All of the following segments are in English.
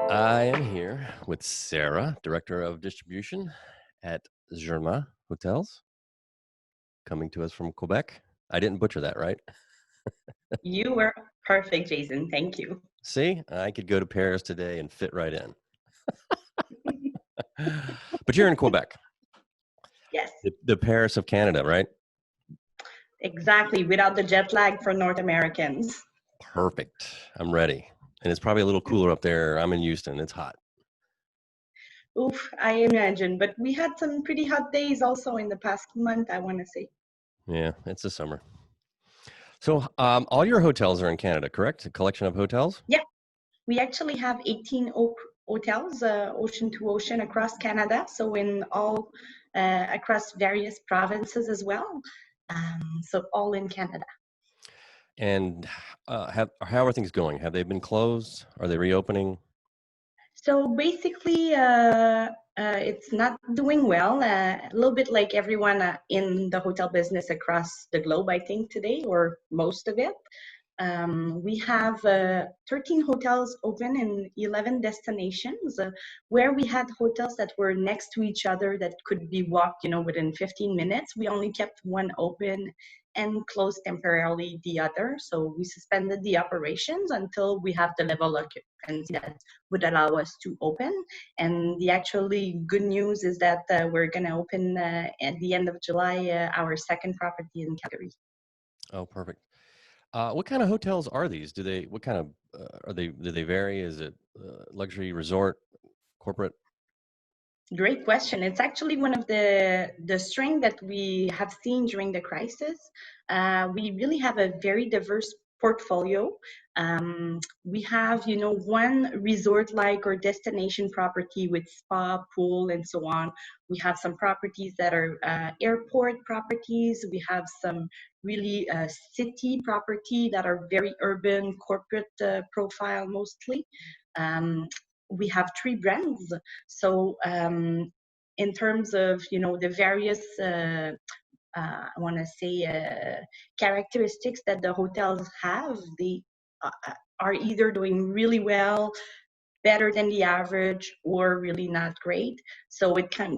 I am here with Sarah, Director of Distribution at Germain Hotels, coming to us from Quebec. I didn't butcher that, right? You were perfect, Jason. Thank you. See, I could go to Paris today and fit right in. But you're in Quebec, Yes, the Paris of Canada, right? exactly. Without the jet lag for North Americans. Perfect. I'm ready. And it's probably a little cooler up there. I'm in Houston. It's hot. Oof, I imagine. But we had some pretty hot days also in the past month, I want to say. Yeah, it's the summer. So all your hotels are in Canada, correct? A collection of hotels? Yeah, we actually have 18 hotels, ocean to ocean across Canada. So in all, across various provinces as well. So all in Canada. And how are things going? Have they been closed? Are they reopening? So basically, it's not doing well. A little bit like everyone in the hotel business across the globe, I think, today, or most of it. We have 13 hotels open in 11 destinations where we had hotels that were next to each other that could be walked, within 15 minutes. We only kept one open and closed temporarily the other. So we suspended the operations until we have the level of occupancy that would allow us to open. And the actually good news is that we're going to open at the end of July our second property in Calgary. Oh, perfect. What kind of hotels are these? What kind of, do they vary? Is it luxury, resort, corporate? Great question. It's actually one of the strength that we have seen during the crisis. We really have a very diverse portfolio. We have, one resort-like or destination property with spa, pool, and so on. We have some properties that are airport properties. We have some really city property that are very urban, corporate profile mostly. Um, we have three brands. So in terms of the various I want to say characteristics that the hotels have, they are either doing really well, better than the average, or really not great. So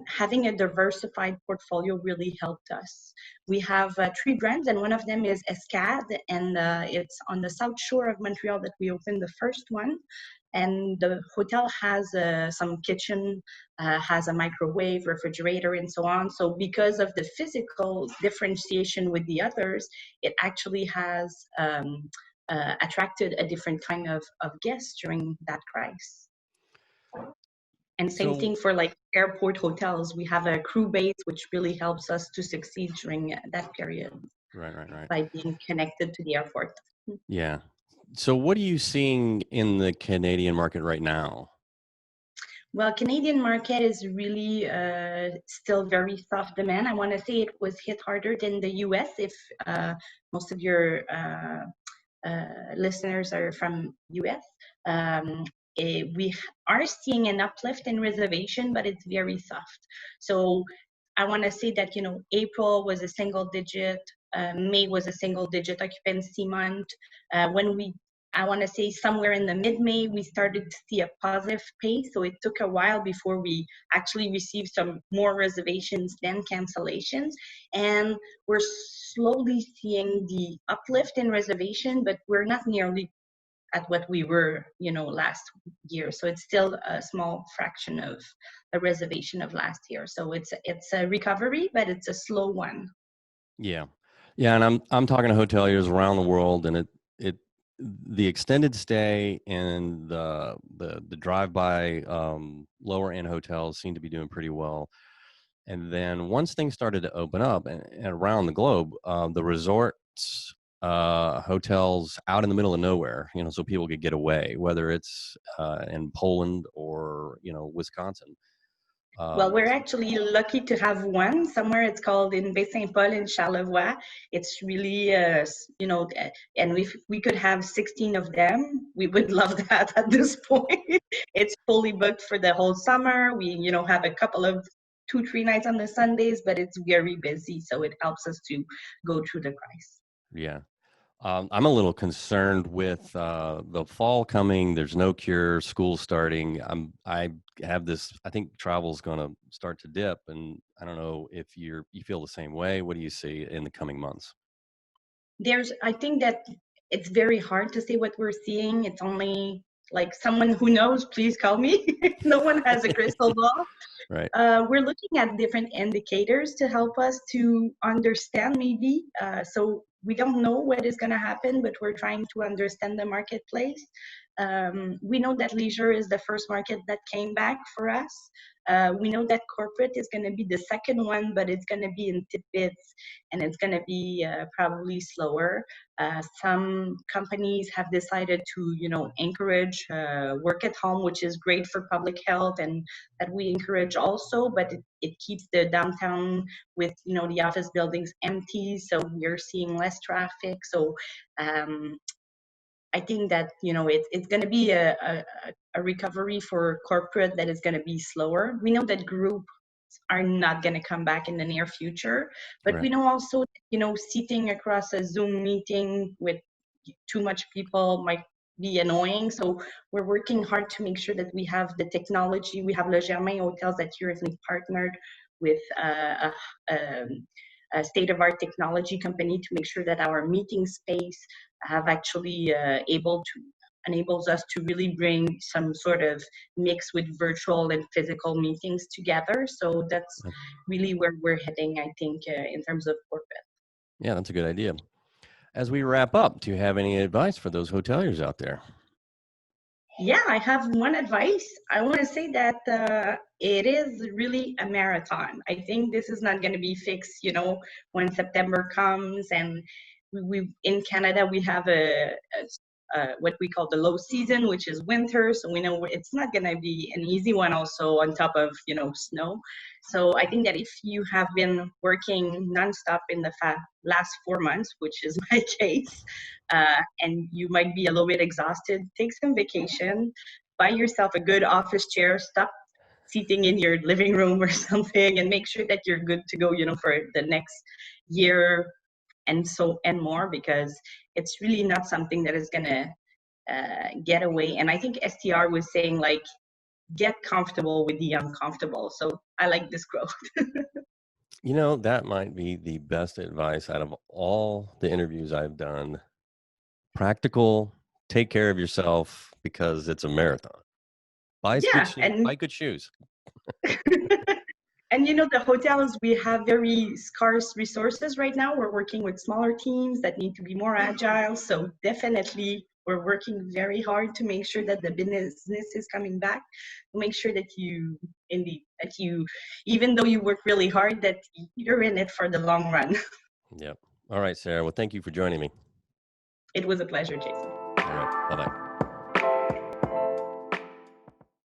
having a diversified portfolio really helped us. We have three brands, and one of them is Escade, and it's on the south shore of Montreal that we opened the first one. And the hotel has some kitchen, has a microwave, refrigerator, and so on. So because of the physical differentiation with the others, it actually has attracted a different kind of guests during that crisis. And same So, thing for like airport hotels. We have a crew base, which really helps us to succeed during that period right. by being connected to the airport. Yeah. So what are you seeing in the Canadian market right now? Well, Canadian market is really still very soft demand. I want to say it was hit harder than the US if most of your listeners are from US. We are seeing an uplift in reservation, but it's very soft. So I want to say that, April was a single digit, May was a single digit occupancy month. I want to say somewhere in the mid-May, we started to see a positive pace. So it took a while before we actually received some more reservations than cancellations. And we're slowly seeing the uplift in reservation, but we're not nearly at what we were, last year. So it's still a small fraction of the reservation of last year. So it's a recovery, but it's a slow one. Yeah. Yeah, and I'm talking to hoteliers around the world, and it the extended stay and the drive-by lower end hotels seem to be doing pretty well. And then once things started to open up and around the globe, the resorts, hotels out in the middle of nowhere, so people could get away, whether it's in Poland or Wisconsin. Well, Um, we're actually lucky to have one somewhere. It's called in Baie-Saint-Paul in Charlevoix. It's really, and if we could have 16 of them, we would love that at this point. It's fully booked for the whole summer. We, have a couple of 2, 3 nights on the Sundays, but it's very busy. So it helps us to go through the crisis. yeah. I'm a little concerned with the fall coming. There's no cure. School starting. I have this. I think travel's going to start to dip, and I don't know if you feel the same way. What do you see in the coming months? I think that it's very hard to say what we're seeing. It's only like someone who knows, please call me. No one has a crystal ball. Right. We're looking at different indicators to help us to understand maybe. So we don't know what is going to happen, but we're trying to understand the marketplace. We know that leisure is the first market that came back for us. We know that corporate is going to be the second one, but it's going to be in tidbits and it's going to be probably slower. Some companies have decided to, encourage work at home, which is great for public health and that we encourage also, but it keeps the downtown with, the office buildings empty. So we're seeing less traffic. So um, I think that it's going to be a recovery for corporate that is going to be slower. We know that groups are not going to come back in the near future, but we Right. know also sitting across a Zoom meeting with too much people might be annoying. So we're working hard to make sure that we have the technology. We have Le Germain Hotels that currently partnered with a state-of-art technology company to make sure that our meeting space have actually enables us to really bring some sort of mix with virtual and physical meetings together. So that's Uh, really where we're heading, I think, in terms of corporate. Yeah, that's a good idea. As we wrap up, do you have any advice for those hoteliers out there? Yeah, I have one advice. I want to say that it is really a marathon. I think this is not going to be fixed, when September comes. And we in Canada, we have what we call the low season, which is winter. So we know it's not going to be an easy one also on top of, snow. So I think that if you have been working nonstop in the last 4 months, which is my case, and you might be a little bit exhausted, take some vacation, buy yourself a good office chair, stop sitting in your living room or something, and make sure that you're good to go, for the next year and more, because it's really not something that is going to get away. And I think STR was saying, like, get comfortable with the uncomfortable. So I like this quote. That might be the best advice out of all the interviews I've done. Practical, take care of yourself because it's a marathon. Yeah, Buy good shoes. and the hotels, we have very scarce resources right now. We're working with smaller teams that need to be more agile. So definitely we're working very hard to make sure that the business is coming back, to make sure that even though you work really hard, that you're in it for the long run. Yep. All right, Sarah. Well, thank you for joining me. It was a pleasure, Jason. All right. Bye bye.